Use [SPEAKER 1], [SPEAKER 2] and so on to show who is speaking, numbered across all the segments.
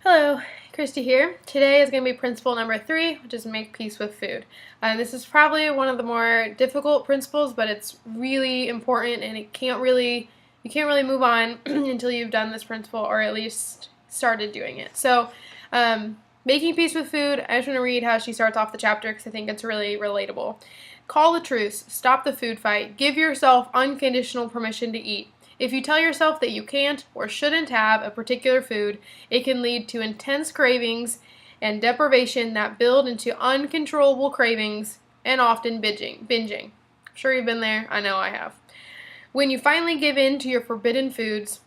[SPEAKER 1] Hello, Christy here. Today is going to be principle number 3, which is make peace with food. This is probably one of the more difficult principles, but it's really important, and you can't really move on until you've done this principle, or at least started doing it. So, making peace with food, I just want to read how she starts off the chapter because I think it's really relatable. Call a truce, stop the food fight, give yourself unconditional permission to eat. If you tell yourself that you can't or shouldn't have a particular food, it can lead to intense cravings and deprivation that build into uncontrollable cravings and often binging. I'm sure you've been there. I know I have. When you finally give in to your forbidden foods,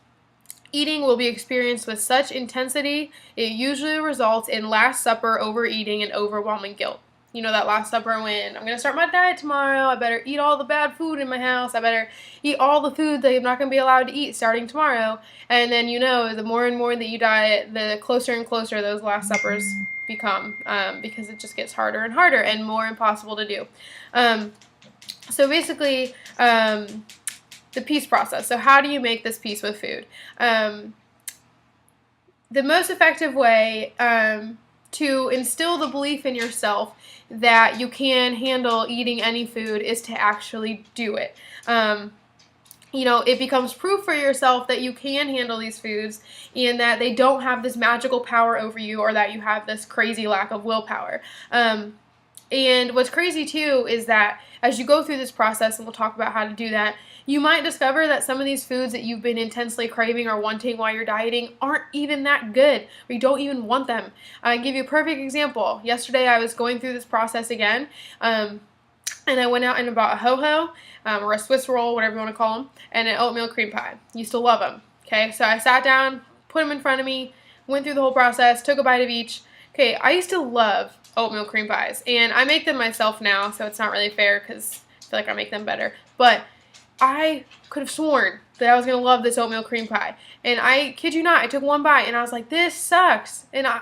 [SPEAKER 1] eating will be experienced with such intensity, it usually results in Last Supper overeating and overwhelming guilt. You know, that Last Supper when I'm going to start my diet tomorrow, I better eat all the bad food in my house, I better eat all the food that I'm not going to be allowed to eat starting tomorrow. And then, the more and more that you diet, the closer and closer those Last Suppers become, because it just gets harder and harder and more impossible to do. So basically, the peace process. So how do you make this peace with food? The most effective way to instill the belief in yourself that you can handle eating any food is to actually do it. It becomes proof for yourself that you can handle these foods and that they don't have this magical power over you or that you have this crazy lack of willpower. And what's crazy too is that as you go through this process, and we'll talk about how to do that, you might discover that some of these foods that you've been intensely craving or wanting while you're dieting aren't even that good, or you don't even want them. I'll give you a perfect example. Yesterday I was going through this process again, and I went out and bought a ho-ho, or a Swiss roll, whatever you want to call them, and an oatmeal cream pie. Used to love them. Okay, so I sat down, put them in front of me, went through the whole process, took a bite of each. Okay, I used to love oatmeal cream pies, and I make them myself now, so it's not really fair because I feel like I make them better. But I could have sworn that I was going to love this oatmeal cream pie, and I kid you not, I took one bite, and I was like, this sucks, and I'm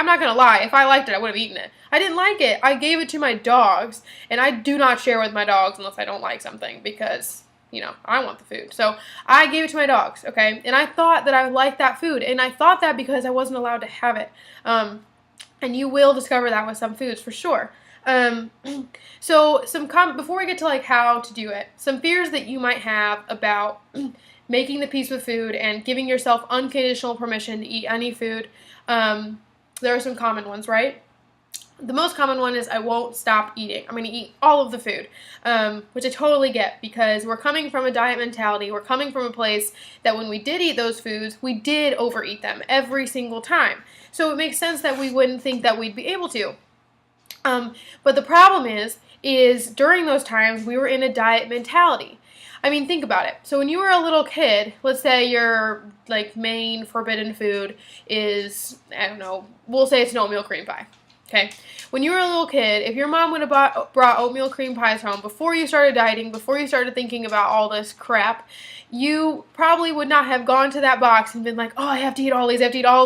[SPEAKER 1] not going to lie, if I liked it, I would have eaten it. I didn't like it. I gave it to my dogs, and I do not share with my dogs unless I don't like something, because I want the food. So I gave it to my dogs, okay? And I thought that I liked that food, and I thought that because I wasn't allowed to have it. And you will discover that with some foods for sure. So before we get to how to do it, some fears that you might have about making the peace with food and giving yourself unconditional permission to eat any food. There are some common ones, right? The most common one is I won't stop eating. I'm going to eat all of the food, which I totally get because we're coming from a diet mentality. We're coming from a place that when we did eat those foods, we did overeat them every single time. So it makes sense that we wouldn't think that we'd be able to. But the problem is during those times we were in a diet mentality. I mean, think about it. So when you were a little kid, let's say your main forbidden food is, I don't know, we'll say it's an oatmeal cream pie. Okay, when you were a little kid, if your mom would have brought oatmeal cream pies home before you started dieting, before you started thinking about all this crap, you probably would not have gone to that box and been like, oh, I have to eat all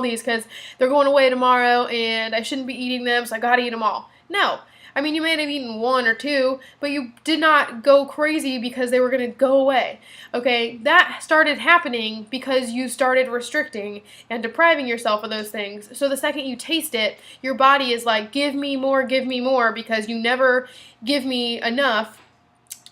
[SPEAKER 1] these because they're going away tomorrow and I shouldn't be eating them, so I gotta eat them all. No. I mean, you may have eaten one or two, but you did not go crazy because they were going to go away, okay? That started happening because you started restricting and depriving yourself of those things. So the second you taste it, your body is like, give me more, because you never give me enough.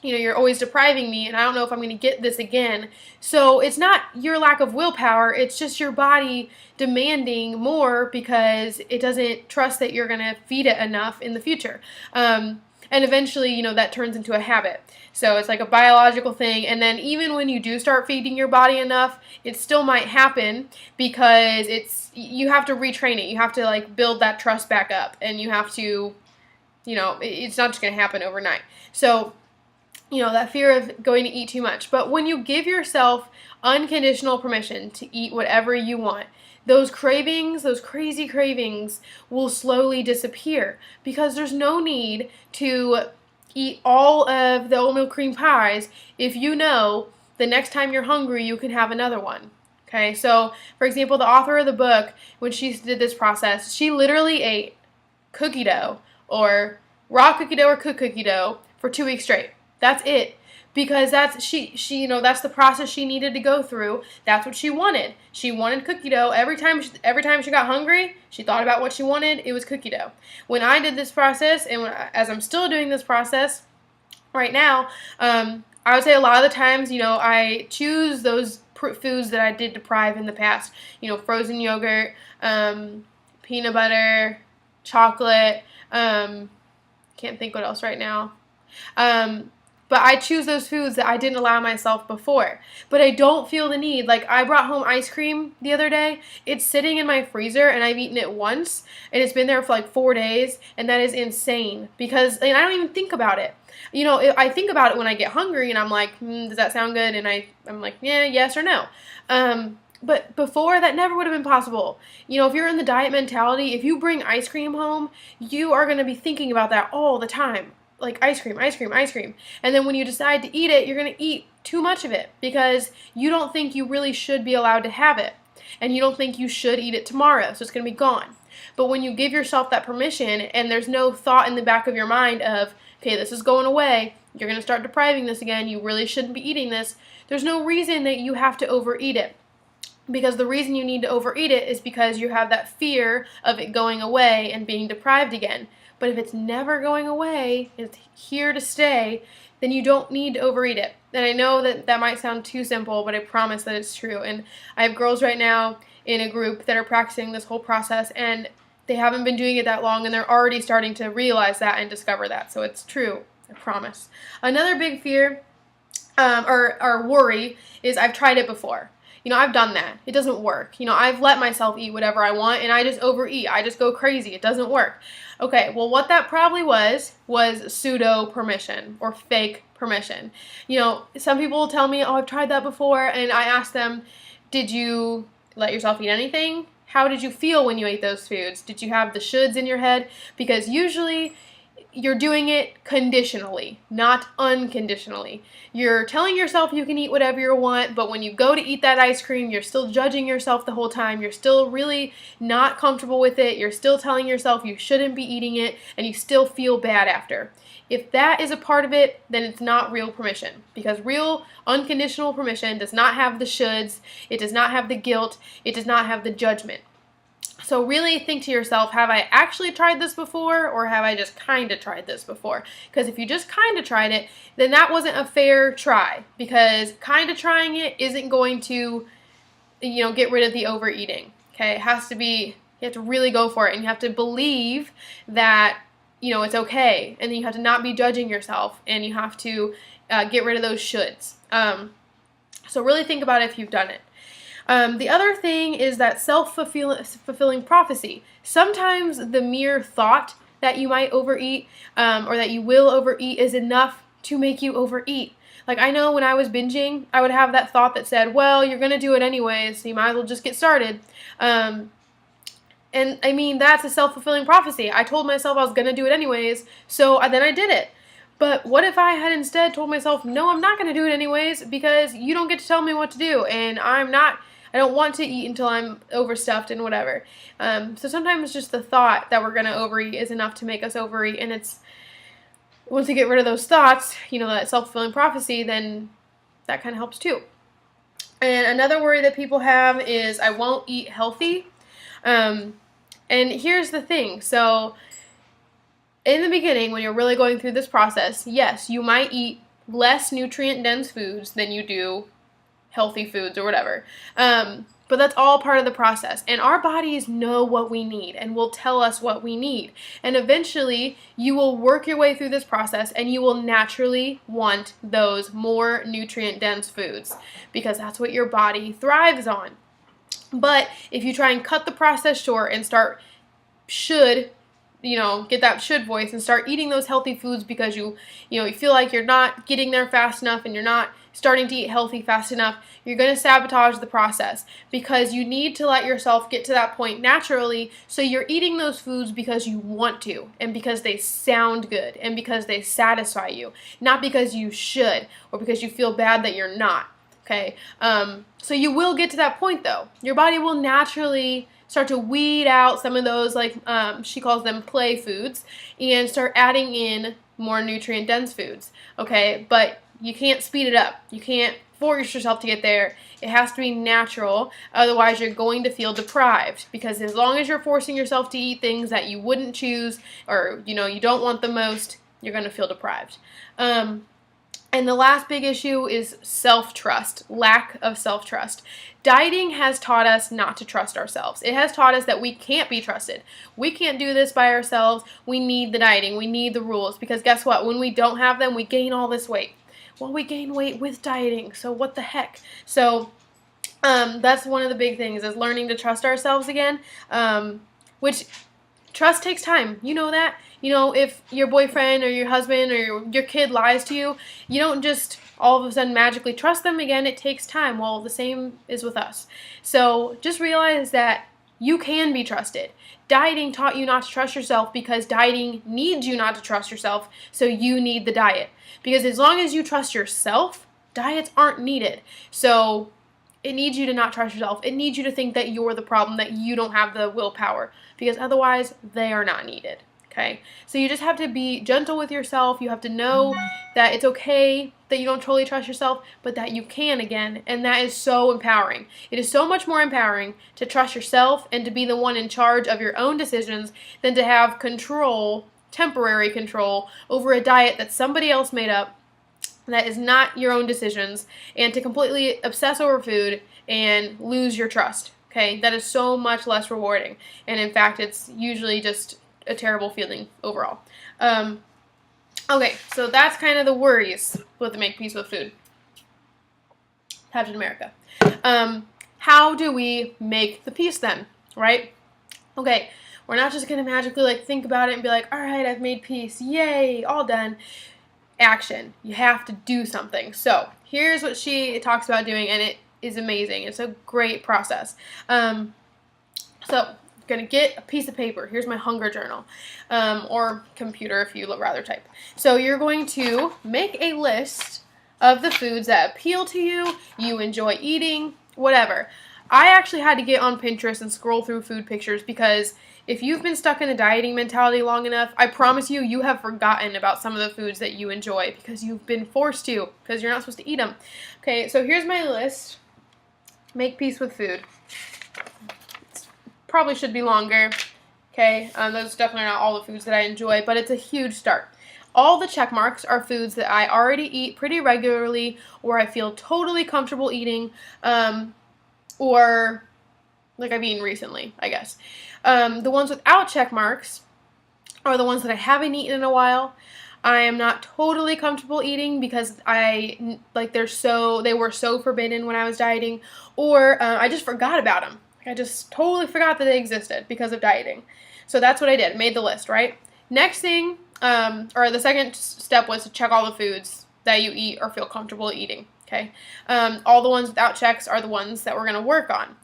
[SPEAKER 1] You're always depriving me, and I don't know if I'm going to get this again. So it's not your lack of willpower, it's just your body demanding more because it doesn't trust that you're going to feed it enough in the future. And eventually, that turns into a habit. So it's like a biological thing, and then even when you do start feeding your body enough, it still might happen because you have to retrain it. You have to build that trust back up, and you have to, it's not just going to happen overnight. So that fear of going to eat too much. But when you give yourself unconditional permission to eat whatever you want, those cravings, those crazy cravings, will slowly disappear because there's no need to eat all of the oatmeal cream pies if you know the next time you're hungry you can have another one. Okay, so for example, the author of the book, when she did this process, she literally ate cookie dough or raw cookie dough or cooked cookie dough for 2 weeks straight. That's it. because that's that's the process she needed to go through. That's what she wanted. She wanted cookie dough. Every time she got hungry, she thought about what she wanted. It was cookie dough. When I did this process, and as I'm still doing this process right now, I would say a lot of the times, I choose those foods that I did deprive in the past. Frozen yogurt, peanut butter, chocolate. Can't think what else right now. But I choose those foods that I didn't allow myself before. But I don't feel the need. Like, I brought home ice cream the other day. It's sitting in my freezer, and I've eaten it once, and it's been there for like 4 days, and that is insane because I don't even think about it. I think about it when I get hungry, and I'm like, does that sound good? And I'm like, yeah, yes or no. But before, that never would have been possible. If you're in the diet mentality, if you bring ice cream home, you are going to be thinking about that all the time. Like, ice cream, ice cream, ice cream. And then when you decide to eat it, you're going to eat too much of it because you don't think you really should be allowed to have it. And you don't think you should eat it tomorrow, so it's going to be gone. But when you give yourself that permission and there's no thought in the back of your mind of, okay, this is going away, you're going to start depriving this again, you really shouldn't be eating this, there's no reason that you have to overeat it. Because the reason you need to overeat it is because you have that fear of it going away and being deprived again. But if it's never going away, it's here to stay, then you don't need to overeat it. And I know that might sound too simple, but I promise that it's true. And I have girls right now in a group that are practicing this whole process, and they haven't been doing it that long, and they're already starting to realize that and discover that. So it's true, I promise. Another big fear or worry is I've tried it before. I've done that. It doesn't work. I've let myself eat whatever I want, and I just overeat. I just go crazy. It doesn't work. Okay, well, what that probably was pseudo permission or fake permission. Some people will tell me, oh, I've tried that before, and I ask them, did you let yourself eat anything? How did you feel when you ate those foods? Did you have the shoulds in your head? Because usually you're doing it conditionally, not unconditionally. You're telling yourself you can eat whatever you want, but when you go to eat that ice cream, you're still judging yourself the whole time. You're still really not comfortable with it. You're still telling yourself you shouldn't be eating it, and you still feel bad after. If that is a part of it, then it's not real permission, because real unconditional permission does not have the shoulds, it does not have the guilt, it does not have the judgment. So really think to yourself, have I actually tried this before, or have I just kind of tried this before? Because if you just kind of tried it, then that wasn't a fair try, because kind of trying it isn't going to, get rid of the overeating. Okay, it has to be, you have to really go for it, and you have to believe that, it's okay, and then you have to not be judging yourself, and you have to get rid of those shoulds. So really think about it if you've done it. The other thing is that self-fulfilling prophecy. Sometimes the mere thought that you might overeat or that you will overeat is enough to make you overeat. Like, I know when I was binging, I would have that thought that said, well, you're going to do it anyways, so you might as well just get started. And I mean, that's a self-fulfilling prophecy. I told myself I was going to do it anyways, so then I did it. But what if I had instead told myself, no, I'm not going to do it anyways, because you don't get to tell me what to do, and I don't want to eat until I'm overstuffed and whatever. So sometimes just the thought that we're going to overeat is enough to make us overeat. And it's, once you get rid of those thoughts, that self-fulfilling prophecy, then that kind of helps too. And another worry that people have is, I won't eat healthy. And here's the thing. So in the beginning, when you're really going through this process, yes, you might eat less nutrient-dense foods than you do healthy foods or whatever. But that's all part of the process. And our bodies know what we need and will tell us what we need. And eventually, you will work your way through this process and you will naturally want those more nutrient-dense foods because that's what your body thrives on. But if you try and cut the process short and get that should voice and start eating those healthy foods because you feel like you're not getting there fast enough and you're not starting to eat healthy fast enough, you're going to sabotage the process because you need to let yourself get to that point naturally. So you're eating those foods because you want to and because they sound good and because they satisfy you, not because you should or because you feel bad that you're not. Okay. So you will get to that point though. Your body will naturally start to weed out some of those, she calls them play foods, and start adding in more nutrient-dense foods, okay? But you can't speed it up. You can't force yourself to get there. It has to be natural. Otherwise, you're going to feel deprived, because as long as you're forcing yourself to eat things that you wouldn't choose, or you don't want the most, you're going to feel deprived. And the last big issue is self-trust, lack of self-trust. Dieting has taught us not to trust ourselves. It has taught us that we can't be trusted. We can't do this by ourselves. We need the dieting. We need the rules, because guess what? When we don't have them, we gain all this weight. Well, we gain weight with dieting, so what the heck? So that's one of the big things, is learning to trust ourselves again, which trust takes time. You know that. If your boyfriend or your husband or your kid lies to you, you don't just all of a sudden magically trust them again. It takes time. Well, the same is with us. So just realize that you can be trusted. Dieting taught you not to trust yourself because dieting needs you not to trust yourself, so you need the diet. Because as long as you trust yourself, diets aren't needed. So it needs you to not trust yourself. It needs you to think that you're the problem, that you don't have the willpower, because otherwise they are not needed. Okay, so you just have to be gentle with yourself. You have to know that it's okay that you don't totally trust yourself, but that you can again, and that is so empowering. It is so much more empowering to trust yourself and to be the one in charge of your own decisions than to have control, temporary control, over a diet that somebody else made up that is not your own decisions, and to completely obsess over food and lose your trust. Okay, that is so much less rewarding, and in fact, it's usually just a terrible feeling overall. Okay, so that's kind of the worries with the Make Peace with Food. Captain America. How do we make the peace then, right? Okay, we're not just going to magically think about it and be like, all right, I've made peace. Yay, all done. Action. You have to do something. So here's what she talks about doing, and it is amazing. It's a great process. So going to get a piece of paper. Here's my hunger journal, or computer if you would rather type. So you're going to make a list of the foods that appeal to you, you enjoy eating, whatever. I actually had to get on Pinterest and scroll through food pictures, because if you've been stuck in the dieting mentality long enough, I promise you, you have forgotten about some of the foods that you enjoy because you've been forced to, because you're not supposed to eat them. Okay, so here's my list. Make peace with food. Probably should be longer. Okay, those definitely are not all the foods that I enjoy, but it's a huge start. All the check marks are foods that I already eat pretty regularly, or I feel totally comfortable eating, or like I've eaten recently, I guess. The ones without check marks are the ones that I haven't eaten in a while. I am not totally comfortable eating because they were so forbidden when I was dieting, or I just forgot about them. I just totally forgot that they existed because of dieting. So that's what I did. Made the list, right? Next thing, or the second step was to check all the foods that you eat or feel comfortable eating, okay? All the ones without checks are the ones that we're going to work on.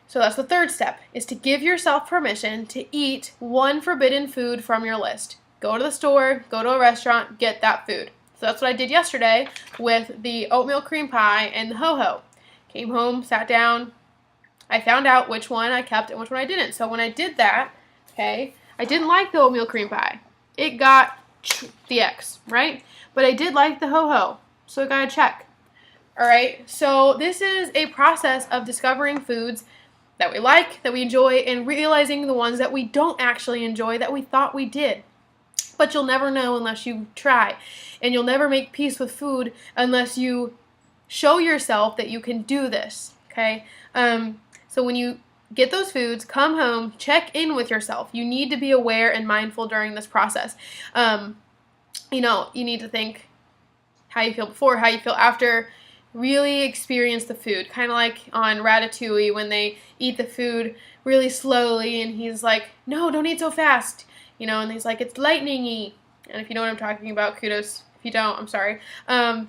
[SPEAKER 1] So that's the third step, is to give yourself permission to eat one forbidden food from your list. Go to the store, go to a restaurant, get that food. So that's what I did yesterday with the oatmeal cream pie and the ho-ho. Came home, sat down, I found out which one I kept and which one I didn't. So when I did that, okay, I didn't like the oatmeal cream pie. It got the X, right? But I did like the ho-ho, so it got a check. All right, so this is a process of discovering foods that we like, that we enjoy, and realizing the ones that we don't actually enjoy that we thought we did. But you'll never know unless you try. And you'll never make peace with food unless you show yourself that you can do this, okay? So when you get those foods, come home, check in with yourself. You need to be aware and mindful during this process. You need to think how you feel before, how you feel after. Really experience the food. Kind of like on Ratatouille when they eat the food really slowly and he's like, no, don't eat so fast. And he's like, it's lightning-y. And if you know what I'm talking about, kudos. If you don't, I'm sorry. I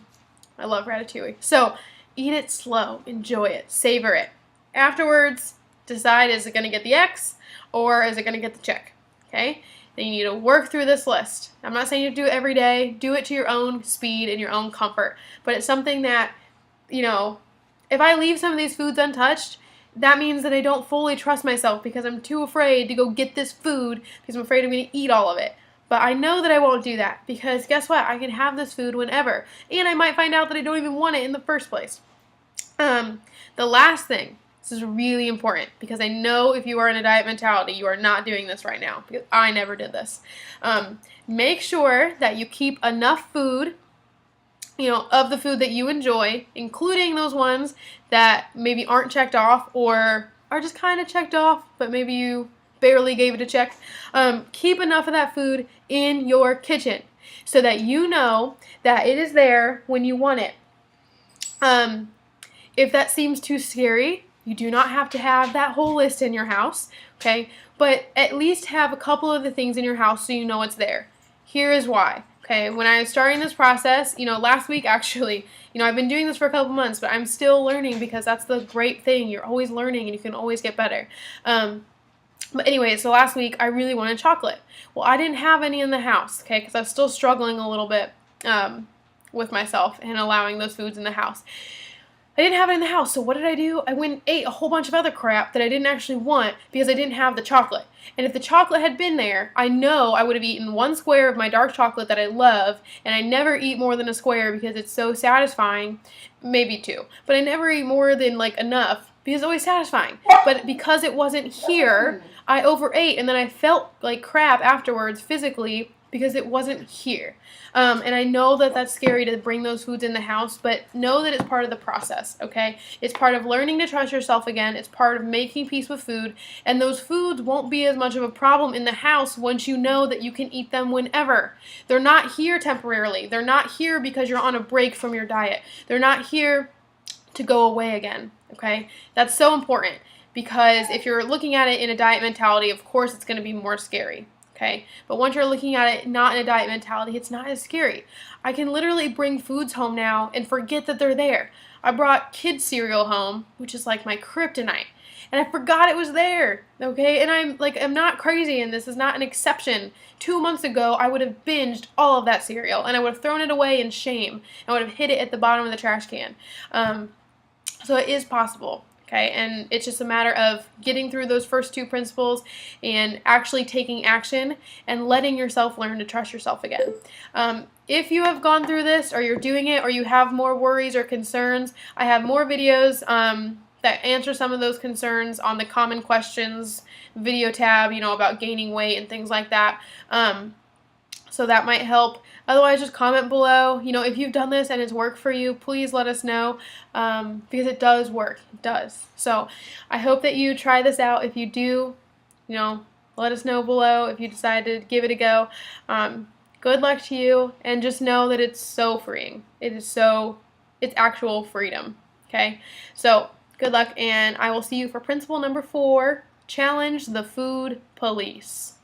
[SPEAKER 1] love Ratatouille. So eat it slow. Enjoy it. Savor it. Afterwards, decide, is it going to get the X or is it going to get the check? Okay? Then you need to work through this list. I'm not saying you have to do it every day. Do it to your own speed and your own comfort. But it's something that, if I leave some of these foods untouched, that means that I don't fully trust myself because I'm too afraid to go get this food because I'm afraid I'm going to eat all of it. But I know that I won't do that because guess what? I can have this food whenever. And I might find out that I don't even want it in the first place. The last thing, this is really important because I know if you are in a diet mentality, you are not doing this right now because I never did this. Make sure that you keep enough food, of the food that you enjoy, including those ones that maybe aren't checked off or are just kind of checked off, but maybe you barely gave it a check. Keep enough of that food in your kitchen so that you know that it is there when you want it. If that seems too scary, you do not have to have that whole list in your house, okay? But at least have a couple of the things in your house so you know it's there. Here is why. Okay, when I was starting this process, last week actually, I've been doing this for a couple months, but I'm still learning because that's the great thing. You're always learning and you can always get better. But anyway, so last week I really wanted chocolate. Well, I didn't have any in the house, okay, because I was still struggling a little bit with myself and allowing those foods in the house. I didn't have it in the house, so what did I do? I went and ate a whole bunch of other crap that I didn't actually want because I didn't have the chocolate. And if the chocolate had been there, I know I would have eaten one square of my dark chocolate that I love, and I never eat more than a square because it's so satisfying. Maybe two. But I never eat more than enough because it's always satisfying. But because it wasn't here, I overate, and then I felt like crap afterwards physically because it wasn't here. And I know that that's scary to bring those foods in the house, but know that it's part of the process, okay? It's part of learning to trust yourself again. It's part of making peace with food, and those foods won't be as much of a problem in the house once you know that you can eat them whenever. They're not here temporarily. They're not here because you're on a break from your diet. They're not here to go away again, okay? That's so important because if you're looking at it in a diet mentality, of course it's going to be more scary. Okay, but once you're looking at it not in a diet mentality, it's not as scary. I can literally bring foods home now and forget that they're there. I brought kids cereal home, which is like my kryptonite, and I forgot it was there. Okay, and I'm not crazy, and this is not an exception. 2 months ago, I would have binged all of that cereal, and I would have thrown it away in shame. I would have hid it at the bottom of the trash can. So it is possible. Okay, and it's just a matter of getting through those first two principles and actually taking action and letting yourself learn to trust yourself again. If you have gone through this or you're doing it or you have more worries or concerns, I have more videos that answer some of those concerns on the common questions video tab, about gaining weight and things like that. So that might help. Otherwise, just comment below. If you've done this and it's worked for you, please let us know because it does work. It does. So I hope that you try this out. If you do, let us know below if you decide to give it a go. Good luck to you, and just know that it's so freeing. It's actual freedom. Okay? So good luck, and I will see you for principle number 4, challenge the food police.